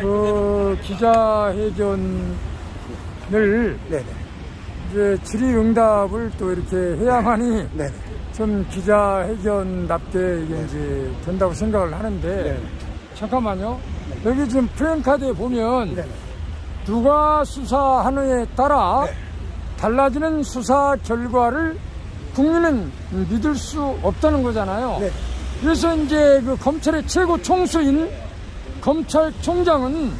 그 기자회견을 네네. 이제 질의응답을 또 이렇게 해야만이 네네. 좀 기자회견답게 이게 이제 된다고 생각을 하는데 네네. 잠깐만요. 여기 지금 프랭카드에 보면 네네. 누가 수사하느냐에 따라 네. 달라지는 수사 결과를 국민은 믿을 수 없다는 거잖아요. 네. 그래서 이제 그 검찰의 최고 총수인 검찰총장은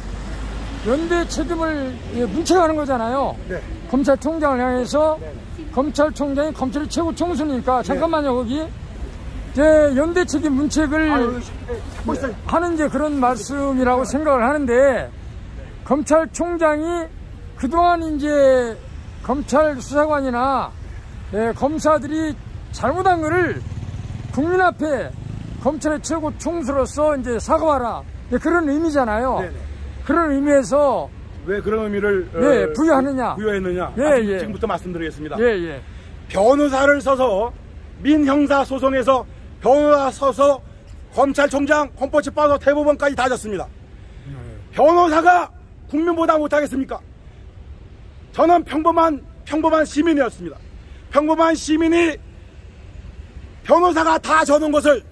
연대 책임을 문책하는 거잖아요. 네. 검찰총장을 향해서 네. 검찰총장이 검찰의 최고 총수니까 잠깐만요. 거기 이제 연대 책임 문책을 하는 이제 그런 말씀이라고 생각을 하는데 검찰총장이 그동안 이제 검찰 수사관이나 검사들이 잘못한 것을 국민 앞에 검찰의 최고 총수로서 이제 사과하라 그런 의미잖아요. 네네. 그런 의미에서 왜 그런 의미를 부여했느냐? 지금부터 말씀드리겠습니다. 변호사를 써서 민형사 소송에서 변호사 써서 검찰총장, 헌법재판소, 대법원까지 다 졌습니다. 변호사가 국민보다 못하겠습니까? 저는 평범한 시민이었습니다. 평범한 시민이 변호사가 다 저는 것을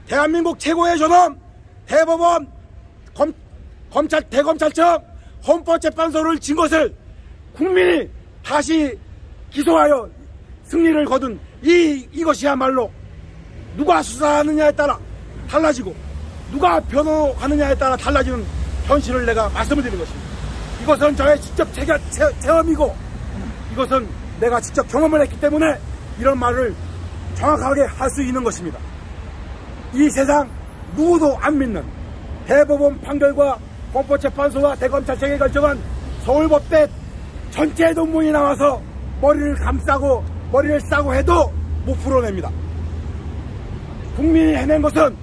대한민국 최고의 존엄 대법원, 대검찰청, 헌법재판소를 진 것을 국민이 다시 기소하여 승리를 거둔 이것이야말로 누가 수사하느냐에 따라 달라지고 누가 변호하느냐에 따라 달라지는 현실을 내가 말씀을 드린 것입니다. 이것은 저의 직접 체험이고 이것은 내가 직접 경험을 했기 때문에 이런 말을 정확하게 할 수 있는 것입니다. 이 세상 누구도 안 믿는 대법원 판결과 헌법재판소와 대검찰청이 결정한 서울법대 전체 논문이 나와서 머리를 싸고 해도 못 풀어냅니다. 국민이 해낸 것은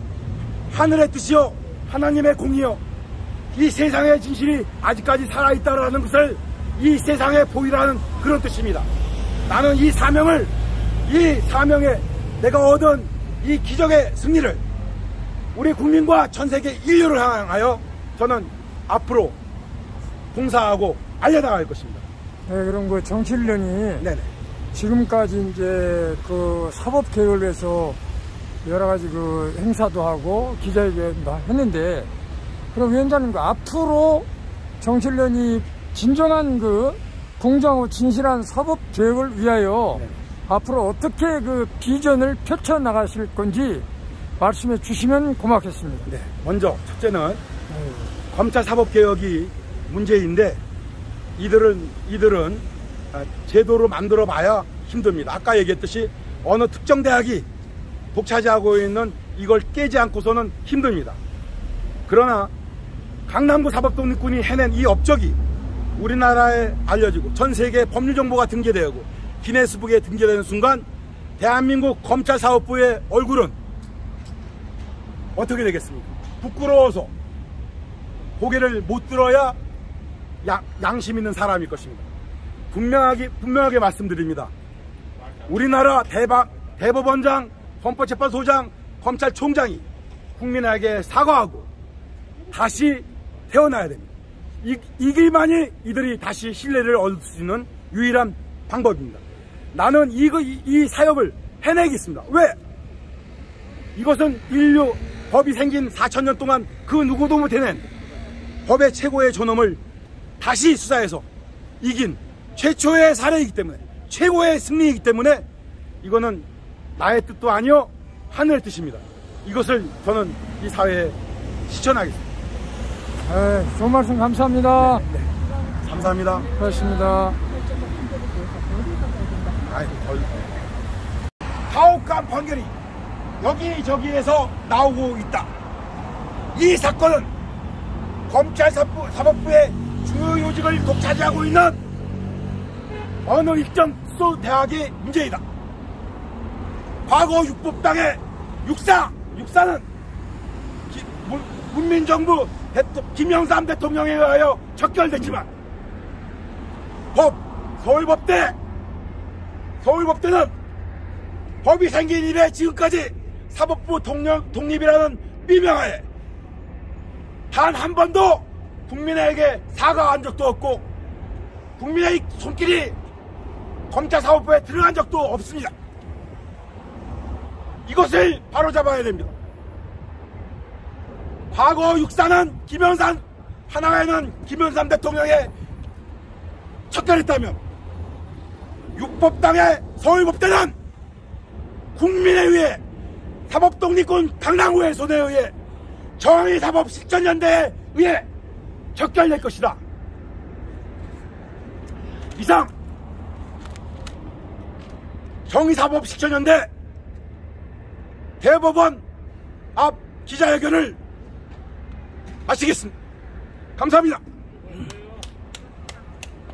하늘의 뜻이요 하나님의 공이요 이 세상의 진실이 아직까지 살아있다는 것을 이 세상에 보이라는 그런 뜻입니다. 나는 이 사명에 내가 얻은 이 기적의 승리를 우리 국민과 전 세계 인류를 향하여 저는 앞으로 봉사하고 알려나갈 것입니다. 네, 그럼 그 정치련이 네네. 지금까지 이제 그 사법개혁을 위해서 여러 가지 그 행사도 하고 기자회견도 했는데 그럼 위원장님 앞으로 정치련이 진정한 그 공정하고 진실한 사법개혁을 위하여 네. 앞으로 어떻게 그 비전을 펼쳐나가실 건지 말씀해 주시면 고맙겠습니다. 네, 먼저 첫째는 검찰 사법개혁이 문제인데 이들은 제도로 만들어 봐야 힘듭니다. 아까 얘기했듯이 어느 특정 대학이 독차지하고 있는 이걸 깨지 않고서는 힘듭니다. 그러나 강남구 사법독립군이 해낸 이 업적이 우리나라에 알려지고 전 세계 법률정보가 등재되고 기네스북에 등재되는 순간 대한민국 검찰사법부의 얼굴은 어떻게 되겠습니까? 부끄러워서 고개를 못 들어야 양심 있는 사람일 것입니다. 분명하게 말씀드립니다. 우리나라 대법원장, 헌법재판소장, 검찰총장이 국민에게 사과하고 다시 태어나야 됩니다. 이 길만이 이들이 다시 신뢰를 얻을 수 있는 유일한 방법입니다. 나는 이 사역을 해내겠습니다. 왜? 이것은 인류 법이 생긴 4,000년 동안 그 누구도 못해낸 법의 최고의 존엄을 다시 수사해서 이긴 최초의 사례이기 때문에 최고의 승리이기 때문에 이거는 나의 뜻도 아니요 하늘의 뜻입니다. 이것을 저는 이 사회에 실천하겠습니다. 좋은 말씀 감사합니다. 네. 감사합니다. 고맙습니다. 가혹한 판결이 여기저기에서 나오고 있다. 이 사건은 검찰 사법부의 주요 요직을 독차지하고 있는 어느 일정 특수 대학의 문제이다. 과거 육법당의 육사는 문민정부 김영삼 대통령에 의하여 척결됐지만 서울법대는 법이 생긴 이래 지금까지 사법부 독립이라는 미명하에 단 한 번도 국민에게 사과한 적도 없고 국민의 손길이 검찰사법부에 들어간 적도 없습니다. 이것을 바로잡아야 됩니다. 과거 육사는 김영삼, 하나회는 김영삼 대통령의 척결했다면 육법당의 서울법대는 국민에 의해 사법독립군 강남구의 손에 의해 정의사법실천연대에 의해 척결될 것이다. 이상 정의사법실천연대 대법원 앞 기자회견을 마치겠습니다. 감사합니다.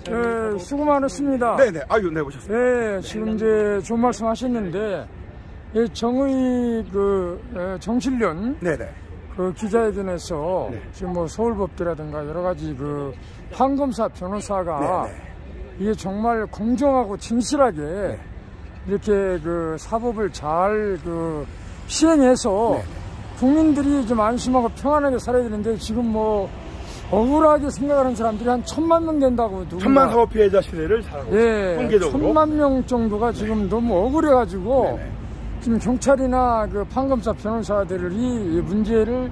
네, 수고 많으십니다. 네네. 아유, 네, 오셨습니다. 네, 지금 이제 좋은 말씀 하셨는데, 정의 정신련 네네. 그 기자회견에서 네. 지금 뭐 서울법대라든가 여러 가지 그 판검사 변호사가 네네. 이게 정말 공정하고 진실하게 네. 이렇게 그 사법을 잘 시행해서 네. 국민들이 좀 안심하고 평안하게 살아야 되는데 지금 뭐 억울하게 생각하는 사람들이 한 1000만 명 된다고 누군가. 1000만 사법 피해자 시대를 살아가고 예, 통계적으로 1000만 명 정도가 지금 너무 억울해가지고 네네. 지금 경찰이나 그 판검사 변호사들이 이 문제를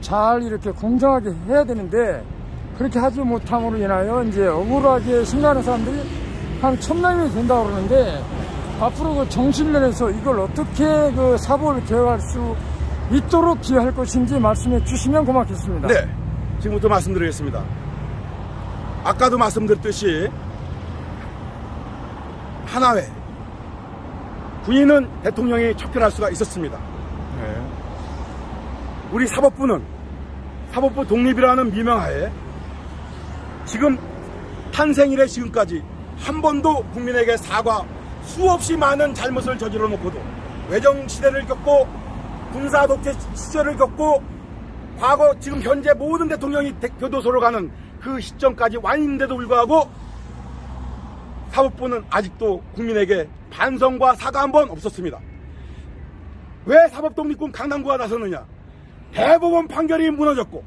잘 이렇게 공정하게 해야 되는데 그렇게 하지 못함으로 인하여 이제 억울하게 생각하는 사람들이 한 1000명이 된다고 그러는데 앞으로 그 정신면에서 이걸 어떻게 그 사법을 개혁할 수 있도록 기여할 것인지 말씀해 주시면 고맙겠습니다. 네, 지금부터 말씀드리겠습니다. 아까도 말씀드렸듯이 하나회 군인은 대통령이 척결할 수가 있었습니다. 네. 우리 사법부는 사법부 독립이라는 미명하에 지금 탄생 이래 지금까지 한 번도 국민에게 사과, 수없이 많은 잘못을 저질러 놓고도 외정시대를 겪고 군사독재 시절을 겪고 과거 지금 현재 모든 대통령이 교도소로 가는 그 시점까지 왔는데도 불구하고 사법부는 아직도 국민에게 반성과 사과 한 번 없었습니다. 왜 사법독립군 강남구가 나섰느냐? 대법원 판결이 무너졌고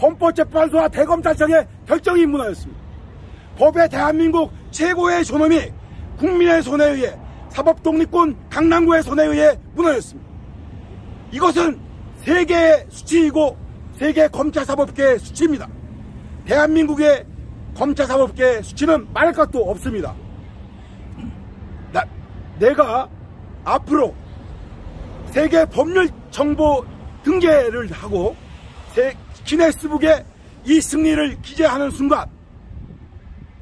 헌법재판소와 대검찰청의 결정이 무너졌습니다. 법의 대한민국 최고의 존엄이 국민의 손에 의해 사법독립군 강남구의 손에 의해 무너졌습니다. 이것은 세계의 수치이고 세계 검찰사법계의 수치입니다. 대한민국의 검찰사법계의 수치는 말할 것도 없습니다. 내가 앞으로 세계 법률 정보 등재를 하고 기네스북에 이 승리를 기재하는 순간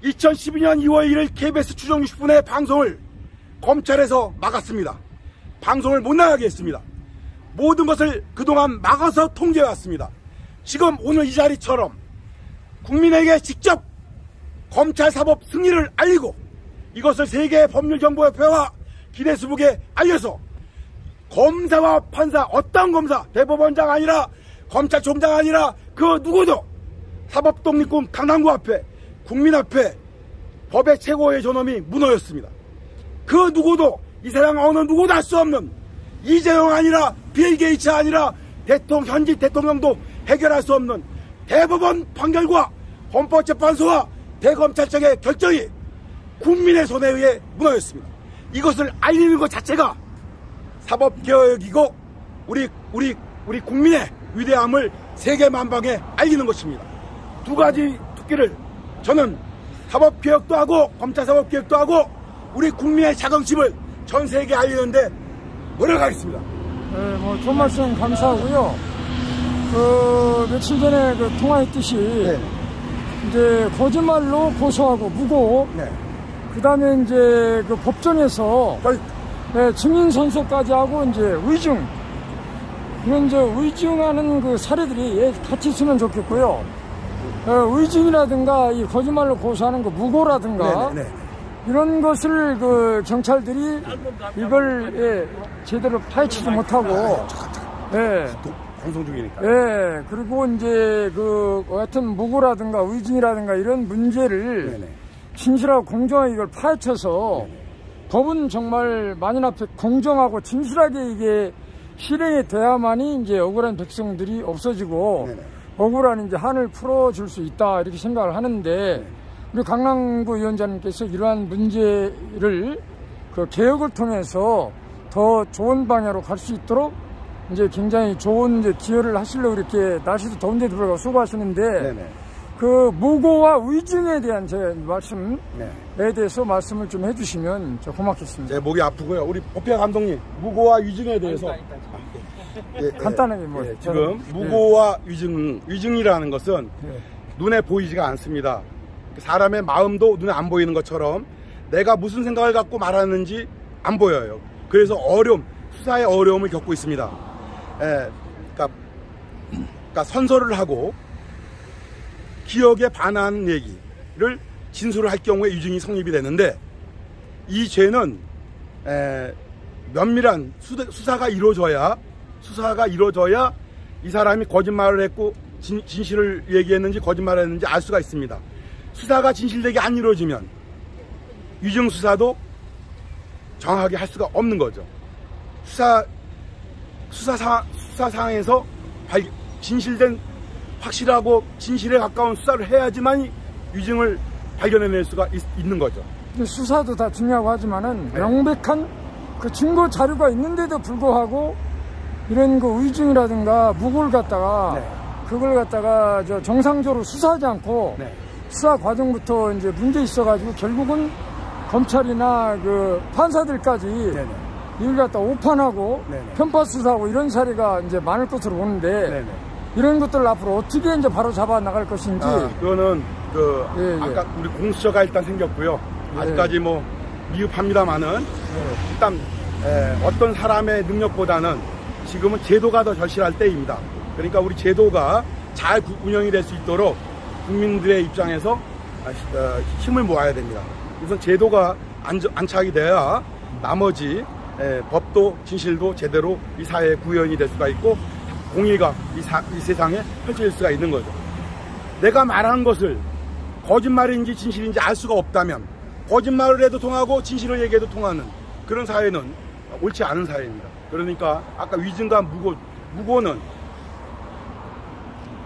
2012년 2월 1일 KBS 추정 60분의 방송을 검찰에서 막았습니다. 방송을 못 나가게 했습니다. 모든 것을 그동안 막아서 통제해왔습니다. 지금 오늘 이 자리처럼 국민에게 직접 검찰사법 승리를 알리고 이것을 세계 법률정보협회와 기네스북에 알려서 검사와 판사, 어떤 검사, 대법원장 아니라 검찰총장 아니라 그 누구도 사법독립군 강남구 앞에 국민 앞에 법의 최고의 존엄이 무너졌습니다. 그 누구도 이 세상 어느 누구도 할 수 없는 이재용 아니라 빌 게이츠 아니라 현직 대통령도 해결할 수 없는 대법원 판결과 헌법재판소와 대검찰청의 결정이 국민의 손에 의해 무너졌습니다. 이것을 알리는 것 자체가 사법개혁이고 우리 국민의 위대함을 세계 만방에 알리는 것입니다. 두 가지 토끼를 저는 사법개혁도 하고 검찰사법개혁도 하고 우리 국민의 자긍심을 전 세계에 알리는데 노력하겠습니다. 네, 뭐 좋은 말씀 감사하고요. 며칠 전에 통화했듯이 네. 이제 거짓말로 고소하고 무고, 네. 그 다음에 이제 법정에서 네, 증인 선서까지 하고 이제 의증, 이런 이제 의증하는 사례들이 같이 있으면 좋겠고요. 의증이라든가 이 거짓말로 고소하는 무고라든가 네네. 이런 것을 경찰들이 이걸 제대로 파헤치지 못하고 방송 중이니까. 그리고 이제 하여튼 무고라든가 의증이라든가 이런 문제를 네네. 진실하고 공정하게 이걸 파헤쳐서 네네. 법은 정말 만인 앞에 공정하고 진실하게 이게 실행이 돼야만이 이제 억울한 백성들이 없어지고 네네. 억울한 이제 한을 풀어줄 수 있다 이렇게 생각을 하는데 우리 강남구 위원장님께서 이러한 문제를 그 개혁을 통해서 더 좋은 방향으로 갈 수 있도록 이제 굉장히 좋은 이제 기여를 하시려고 이렇게 날씨도 더운데도 불구하고 수고하시는데 네네. 그 무고와 위증에 대한 제 말씀에 네. 대해서 말씀을 좀 해주시면 저 고맙겠습니다. 제 목이 아프고요. 우리 법회 감독님 무고와 위증에 대해서 간단하게 뭐 지금 무고와 위증이라는 것은 눈에 보이지가 않습니다. 사람의 마음도 눈에 안 보이는 것처럼 내가 무슨 생각을 갖고 말하는지 안 보여요. 그래서 수사의 어려움을 겪고 있습니다. 그러니까 선서를 하고 기억에 반하는 얘기를 진술을 할 경우에 위증이 성립이 되는데, 이 죄는 면밀한 수사가 이루어져야 이 사람이 거짓말을 했고 진실을 얘기했는지 거짓말을 했는지 알 수가 있습니다. 수사가 진실되게 안 이루어지면 위증 수사도 정확하게 할 수가 없는 거죠. 수사상에서 진실된 확실하고 진실에 가까운 수사를 해야지만 위증을 발견해낼 수가 있는 거죠. 수사도 다 중요하고 하지만은 명백한 그 증거 자료가 있는데도 불구하고 이런 그 위증이라든가 무고를 갖다가 그걸 갖다가 정상적으로 수사하지 않고 수사 과정부터 이제 문제 있어가지고 결국은 검찰이나 그 판사들까지 이걸 갖다 오판하고 편파 수사하고 이런 사례가 이제 많을 것으로 보는데 이런 것들을 앞으로 어떻게 이제 바로 잡아 나갈 것인지. 그거는 아까 우리 공수처가 일단 생겼고요. 아직까지 뭐 미흡합니다만은 일단 어떤 사람의 능력보다는 지금은 제도가 더 절실할 때입니다. 그러니까 우리 제도가 잘 운영이 될 수 있도록 국민들의 입장에서 힘을 모아야 됩니다. 우선 제도가 안착이 돼야 나머지 법도 진실도 제대로 이 사회에 구현이 될 수가 있고 공의가 이 세상에 펼쳐질 수가 있는 거죠. 내가 말한 것을 거짓말인지 진실인지 알 수가 없다면 거짓말을 해도 통하고 진실을 얘기해도 통하는 그런 사회는 옳지 않은 사회입니다. 그러니까 아까 위증과 무고는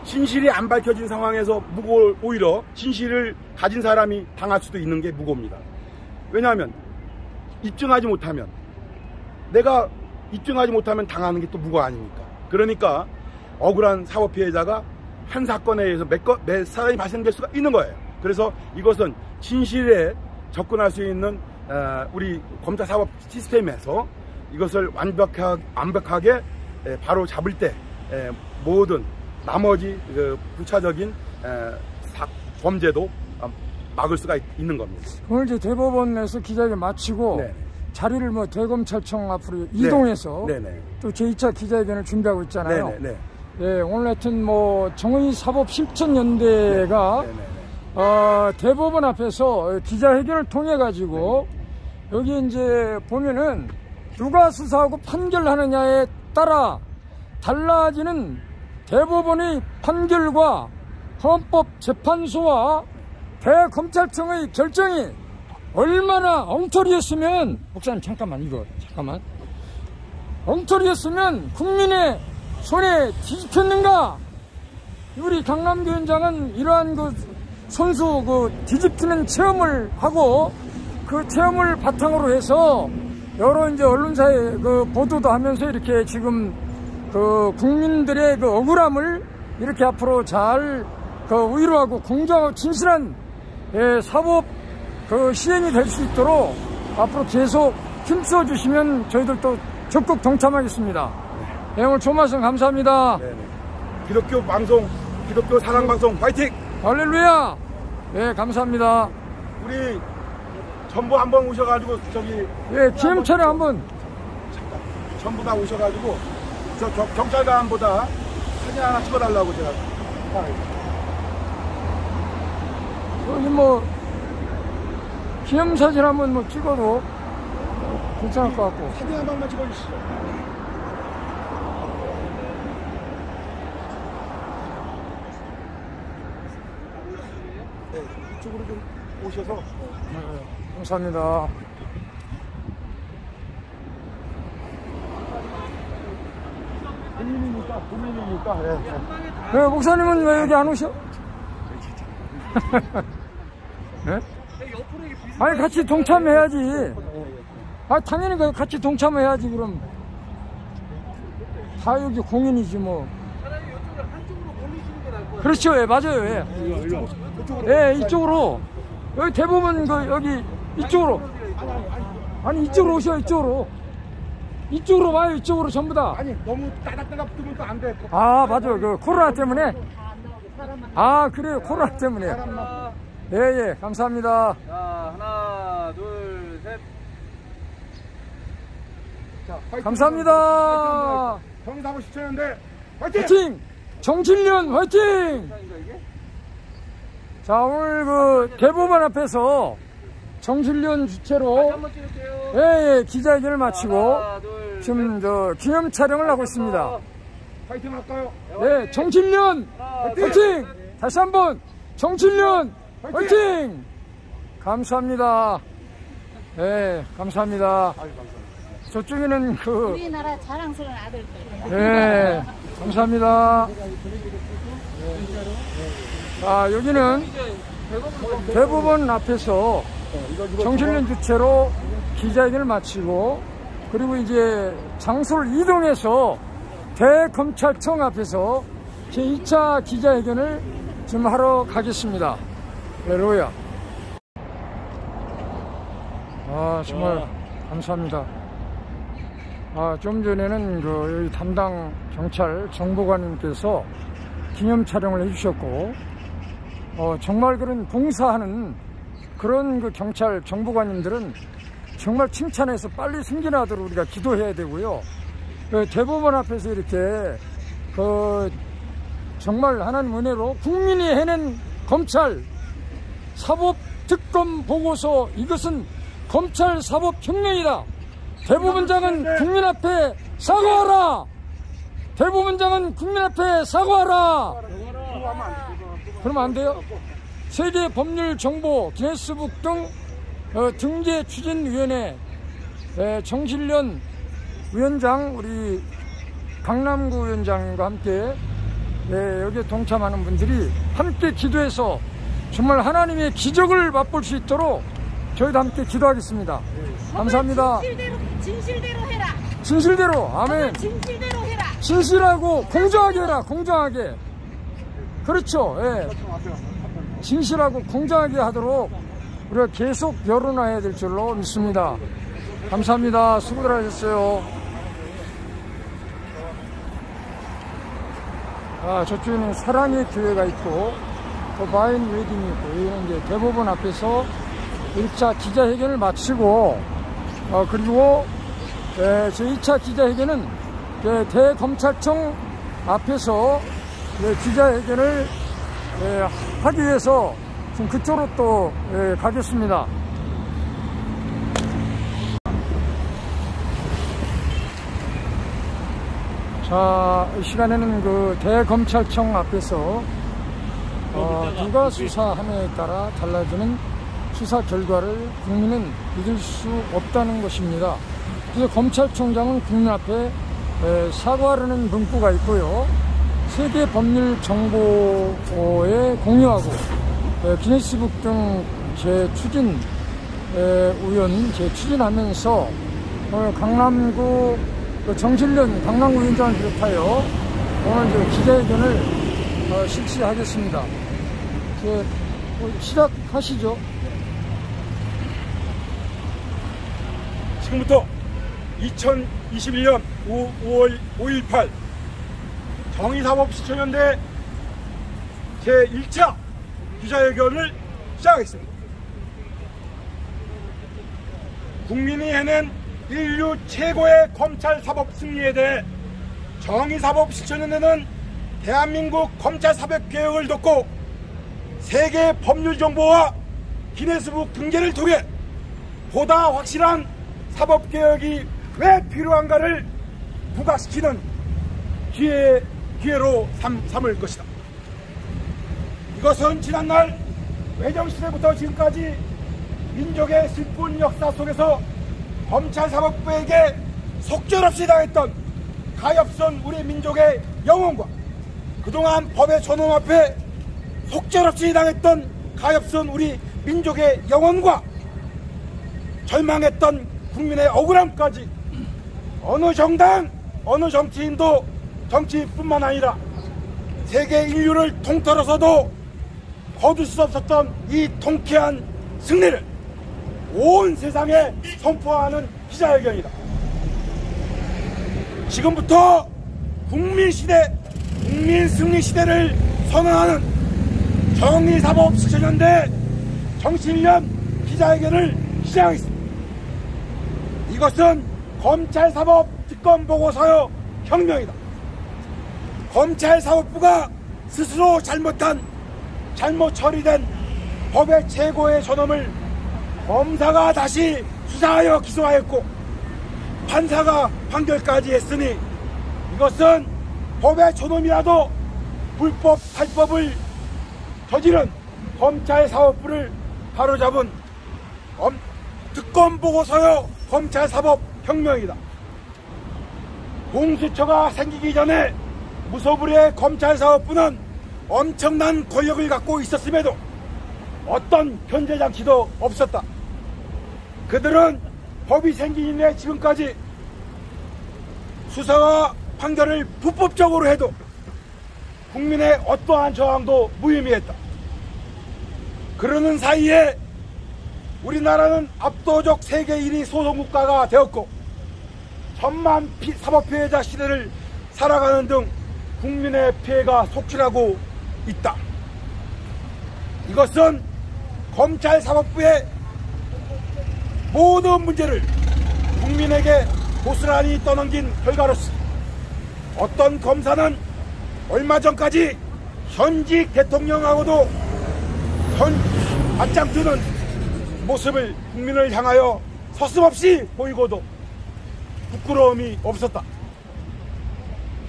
진실이 안 밝혀진 상황에서 오히려 진실을 가진 사람이 당할 수도 있는 게 무고입니다. 왜냐하면 내가 입증하지 못하면 당하는 게 또 무고 아닙니까? 그러니까 억울한 사법 피해자가 한 사건에 의해서 몇 사람이 발생될 수가 있는 거예요. 그래서 이것은 진실에 접근할 수 있는 우리 검사 사법 시스템에서 이것을 완벽하게 바로 잡을 때 모든 나머지 부차적인 범죄도 막을 수가 있는 겁니다. 오늘 이제 대법원에서 기자회견 마치고 자리를 뭐 대검찰청 앞으로 이동해서 또 제2차 기자회견을 준비하고 있잖아요. 오늘 하여튼 뭐 정의사법실천연대가 대법원 앞에서 기자회견을 통해 가지고 여기 이제 보면은 누가 수사하고 판결하느냐에 따라 달라지는 대법원의 판결과 헌법재판소와 대검찰청의 결정이 얼마나 엉터리였으면, 목사님 잠깐만 엉터리였으면 국민의 손에 뒤집혔는가. 우리 강남교 위원장은 이러한 손수 뒤집히는 체험을 하고 그 체험을 바탕으로 해서 여러 이제 언론사에 보도도 하면서 이렇게 지금 국민들의 억울함을 이렇게 앞으로 잘 의로하고 공정하고 진실한 사법 시행이 될 수 있도록 앞으로 계속 힘써 주시면 저희들도 적극 동참하겠습니다. 오늘 좋은 말씀 감사합니다. 기독교 사랑 방송 화이팅! 할렐루야! 감사합니다. 우리 전부 한번 오셔가지고 기념차례 한번 전부 다 오셔가지고 경찰관보다 사진 하나 찍어달라고 제가. 여기 뭐 기념사진 한번 찍어도 괜찮을 것 같고. 사진 한 방만 찍어주시죠. 이쪽으로 좀 오셔서. 감사합니다. 국민이니까. 예. 네, 목사님은 왜 여기 안 오셔? 네? 아니, 같이 동참해야지. 아, 당연히 같이 동참해야지, 그럼. 다 여기 공인이지, 뭐. 그렇죠, 예, 맞아요, 예. 예, 이쪽으로. 여기 대부분, 여기, 이쪽으로. 아니, 이쪽으로 오셔, 이쪽으로. 이쪽으로 와요, 이쪽으로 전부 다. 아니, 너무 따닥따닥 붙으면 또 안 돼. 아, 맞아요. 코로나 때문에. 아, 그래요, 코로나 때문에. 예, 예, 감사합니다. 자, 하나, 둘, 셋. 자, 화이팅. 감사합니다. 정의사고 시청인데 화이팅! 화이팅! 정칠련 화이팅! 자, 오늘 대법원 앞에서 정칠련 주최로 예, 기자회견을 마치고 하나, 둘, 지금 기념 촬영을 하고 있습니다. 화이팅 할까요? 네, 정칠련 화이팅! 다시 한번 정칠련 화이팅! 감사합니다. 네, 감사합니다. 저쪽에는 우리나라 자랑스러운 아들들. 네, 감사합니다. 아, 여기는 대법원 앞에서 정칠련 주최로 기자회견을 마치고, 그리고 이제 장소를 이동해서 대검찰청 앞에서 제2차 기자회견을 지금 하러 가겠습니다. 할렐루야. 아, 정말 감사합니다. 아, 좀 전에는 여기 담당 경찰 정보관님께서 기념 촬영을 해주셨고, 정말 그런 봉사하는 그런 경찰 정보관님들은 정말 칭찬해서 빨리 승진하도록 우리가 기도해야 되고요. 대법원 앞에서 이렇게 정말 하나님 은혜로 국민이 해낸 검찰 사법특검 보고서, 이것은 검찰 사법혁명이다. 대법원장은 국민 앞에 사과하라. 대법원장은 국민 앞에 사과하라. 그러면 안 돼요? 세계 법률 정보 기네스북 등 등재 추진위원회 정칠련 위원장, 우리 강남구 위원장과 함께 여기에 동참하는 분들이 함께 기도해서 정말 하나님의 기적을 맛볼 수 있도록 저희도 함께 기도하겠습니다. 감사합니다. 진실대로 해라. 진실대로. 아멘. 진실대로 해라. 진실하고 공정하게 해라. 공정하게. 그렇죠. 예. 진실하고 공정하게 하도록 우리가 계속 열어놔야 될 줄로 믿습니다. 감사합니다. 수고들 하셨어요. 아, 저쪽에는 사랑의 교회가 있고, 또 마인 웨딩이 있고, 여기는 이제 대법원 앞에서 1차 기자회견을 마치고, 그리고 제2차 기자회견은 대검찰청 앞에서 기자회견을 하기 위해서 지금 그쪽으로 또 가겠습니다. 자, 이 시간에는 대검찰청 앞에서 누가 수사하느냐에 따라 달라지는 수사 결과를 국민은 믿을 수 없다는 것입니다. 그래서 검찰총장은 국민 앞에 사과하려는 문구가 있고요. 세계 법률 정보에 공유하고 기네스북 등 재추진 재추진하면서 강남구 정칠련 강남구 위원장을 비롯하여 오늘 이제 기자회견을 실시하겠습니다. 시작하시죠. 지금부터 2021년 5월 5.18 정의사법시청연대 제1차 기자회견을 시작하겠습니다. 국민이 해낸 인류 최고의 검찰사법 승리에 대해 정의사법시청연대는 대한민국 검찰사법개혁을 돕고 세계 법률정보와 기네스북 등재를 통해 보다 확실한 사법개혁이 왜 필요한가를 부각시키는 기회로 삼을 것이다. 이것은 지난날 외정시대부터 지금까지 민족의 슬픈 역사 속에서 검찰사법부에게 속절없이 당했던 가엾은 우리 민족의 영혼과 그동안 법의 존엄 앞에 속절없이 당했던 가엾은 우리 민족의 영혼과 절망했던 국민의 억울함까지 어느 정당, 어느 정치인도 정치인뿐만 아니라 세계 인류를 통틀어서도 거둘 수 없었던 이 통쾌한 승리를 온 세상에 선포하는 기자회견이다. 지금부터 국민시대, 국민승리시대를 선언하는 정의사법 실천연대 정치인련 기자회견을 시작하겠습니다. 이것은 검찰사법 특검보고서의 혁명이다. 검찰사법부가 스스로 잘못 처리된 법의 최고의 존엄을 검사가 다시 수사하여 기소하였고 판사가 판결까지 했으니 이것은 법의 존엄이라도 불법 탈법을 저지른 검찰사법부를 바로잡은 특검보고서의 검찰사법 혁명이다. 공수처가 생기기 전에 무소불위의 검찰사법부는 엄청난 권력을 갖고 있었음에도 어떤 견제장치도 없었다. 그들은 법이 생긴 이래 지금까지 수사와 판결을 불법적으로 해도 국민의 어떠한 저항도 무의미했다. 그러는 사이에 우리나라는 압도적 세계 1위 소송국가가 되었고 천만 사법피해자 시대를 살아가는 등 국민의 피해가 속출하고 있다. 이것은 검찰사법부의 모든 문제를 국민에게 고스란히 떠넘긴 결과로서 어떤 검사는 얼마 전까지 현직 대통령하고도 맞짱 뜨는 모습을 국민을 향하여 서슴없이 보이고도 부끄러움이 없었다.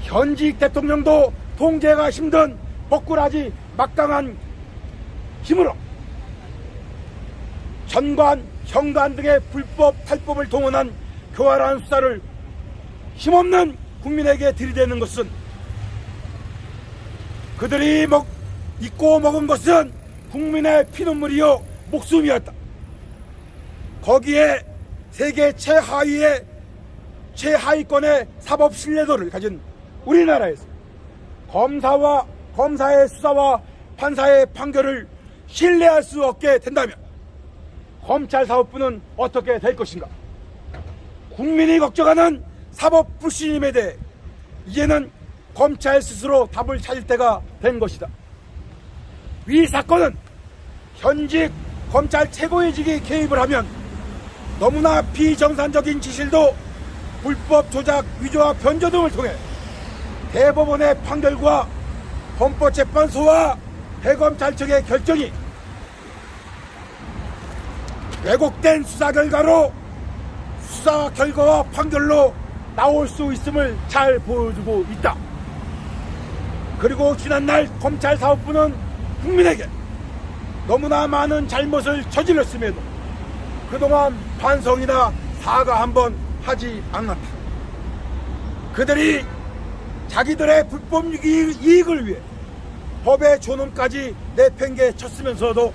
현직 대통령도 통제가 힘든 벅굴하지 막강한 힘으로 전관, 현관 등의 불법 탈법을 동원한 교활한 수사를 힘없는 국민에게 들이대는 것은 그들이 잊고 먹은 것은 국민의 피눈물이요 목숨이었다. 거기에 세계 최하위권의 사법 신뢰도를 가진 우리나라에서 검사의 수사와 판사의 판결을 신뢰할 수 없게 된다면 검찰사법부는 어떻게 될 것인가? 국민이 걱정하는 사법 불신임에 대해 이제는 검찰 스스로 답을 찾을 때가 된 것이다. 이 사건은 현직 검찰 최고위직이 개입을 하면 너무나 비정상적인 지실도 불법 조작, 위조와 변조 등을 통해 대법원의 판결과 헌법재판소와 대검찰청의 결정이 왜곡된 수사 결과로 수사 결과와 판결로 나올 수 있음을 잘 보여주고 있다. 그리고 지난날 검찰사법부는 국민에게 너무나 많은 잘못을 저질렀음에도 그동안 반성이나 사과 한번 하지 않았다. 그들이 자기들의 불법 이익을 위해 법의 존엄까지 내팽개쳤으면서도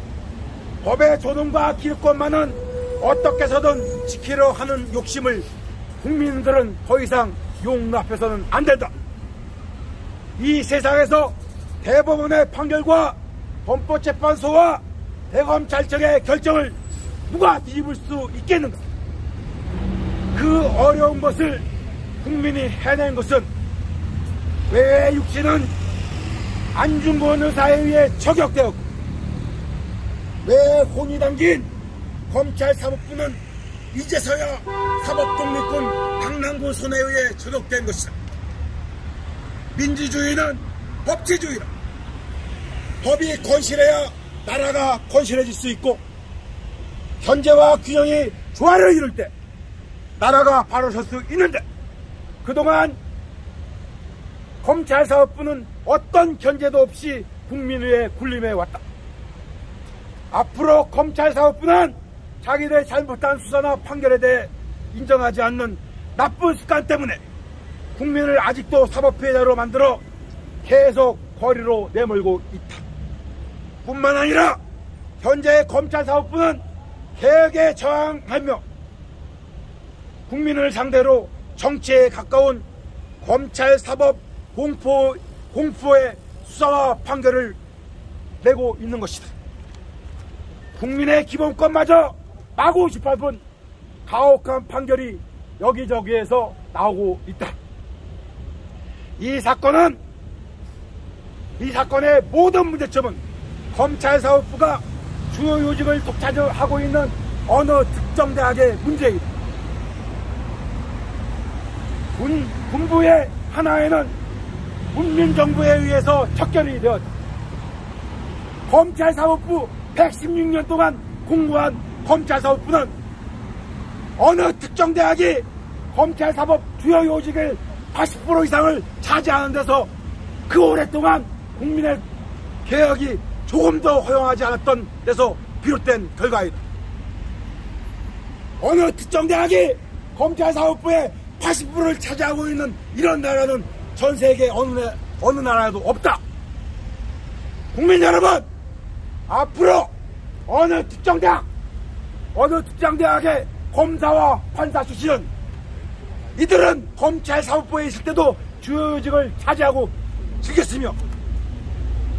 법의 존엄과 기득권만은 어떻게 해서든 지키려 하는 욕심을 국민들은 더 이상 용납해서는 안 된다. 이 세상에서 대법원의 판결과 헌법재판소와 대검찰청의 결정을 누가 뒤집을 수 있겠는가? 그 어려운 것을 국민이 해낸 것은 왜 육신은 안중근 의사에 의해 저격되었고 왜 혼이 담긴 검찰사법부는 이제서야 사법독립군 강남구 손에 의해 저격된 것이다. 민주주의는 법치주의다. 법이 건실해야 나라가 건실해질 수 있고 현재와 균형이 조화를 이룰 때 나라가 바로 설 수 있는데 그동안 검찰사법부는 어떤 견제도 없이 국민 위에 군림해 왔다. 앞으로 검찰사법부는 자기들의 잘못한 수사나 판결에 대해 인정하지 않는 나쁜 습관 때문에 국민을 아직도 사법피해자로 만들어 계속 거리로 내몰고 있다. 뿐만 아니라 현재 검찰사법부는 개혁에 저항하며 국민을 상대로 정치에 가까운 검찰사법 공포의 수사와 판결을 내고 있는 것이다. 국민의 기본권마저 마구 짓밟은 가혹한 판결이 여기저기에서 나오고 있다. 이 사건의 모든 문제점은 검찰사법부가 주요 요직을 독차지하고 있는 어느 특정 대학의 문제이다. 군부의 하나에는 문민정부에 의해서 척결이 되었다. 검찰사법부 116년 동안 공부한 검찰사법부는 어느 특정 대학이 검찰사법 주요 요직의 80% 이상을 차지하는 데서 그 오랫동안 국민의 개혁이 조금 더 허용하지 않았던 데서 비롯된 결과이다. 어느 특정 대학이 검찰사법부의 80%를 차지하고 있는 이런 나라는 전 세계 어느 나라에도 없다. 국민 여러분, 앞으로 어느 특정 대학의 검사와 판사 출신은 이들은 검찰사법부에 있을 때도 주요 요직을 차지하고 지켰으며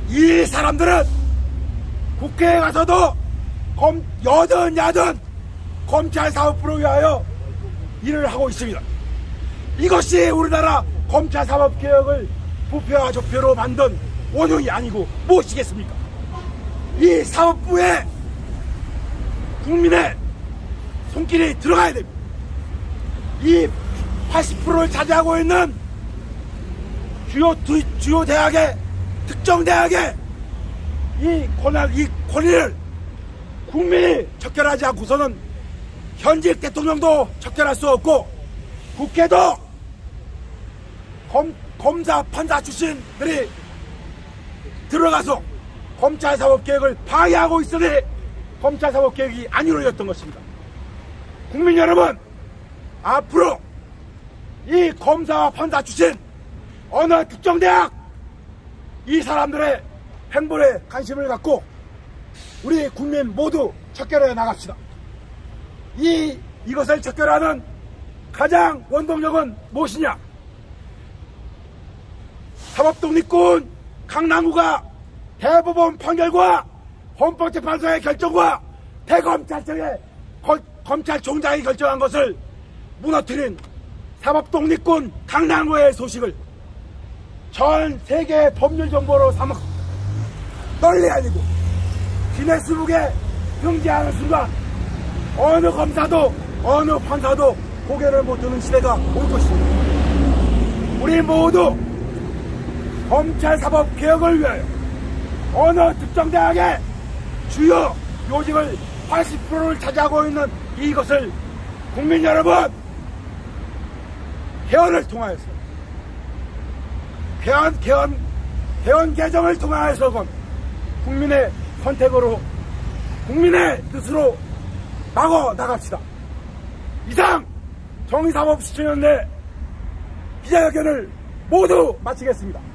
이 사람들은 국회에 가서도 여든 야든 검찰사법부를 위하여 일을 하고 있습니다. 이것이 우리나라 검찰사법개혁을 부패와 조폐로 만든 원흉이 아니고 무엇이겠습니까? 이 사법부에 국민의 손길이 들어가야 됩니다. 이 80%를 차지하고 있는 주요 대학의 특정 대학의 이 권위를 국민이 척결하지 않고서는 현직 대통령도 척결할 수 없고 국회도 검사 판사 출신들이 들어가서 검찰사법개혁을 방해하고 있으니 검찰사법개혁이 안 이루어졌던 것입니다. 국민 여러분, 앞으로 이 검사와 판사 출신 어느 특정 대학 이 사람들의 행보에 관심을 갖고 우리 국민 모두 척결해 나갑시다. 이것을 척결하는 가장 원동력은 무엇이냐? 사법독립군 강남구가 대법원 판결과 헌법재판소의 결정과 대검찰청의 검찰총장이 결정한 것을 무너뜨린 사법독립군 강남구의 소식을 전 세계 법률 정보로 삼아 널리 알리고 기네스북에 등재하는 순간 어느 검사도 어느 판사도 고개를 못 드는 시대가 올 것입니다. 우리 모두 검찰사법 개혁을 위하여 어느 특정 대학의 주요 요직을 80%를 차지하고 있는 이것을 국민 여러분 개헌을 통하여서 개헌 개정을 통하여서 국민의 선택으로 국민의 뜻으로 막어 나갑시다. 이상 정의사법 17년대 기자회견을 모두 마치겠습니다.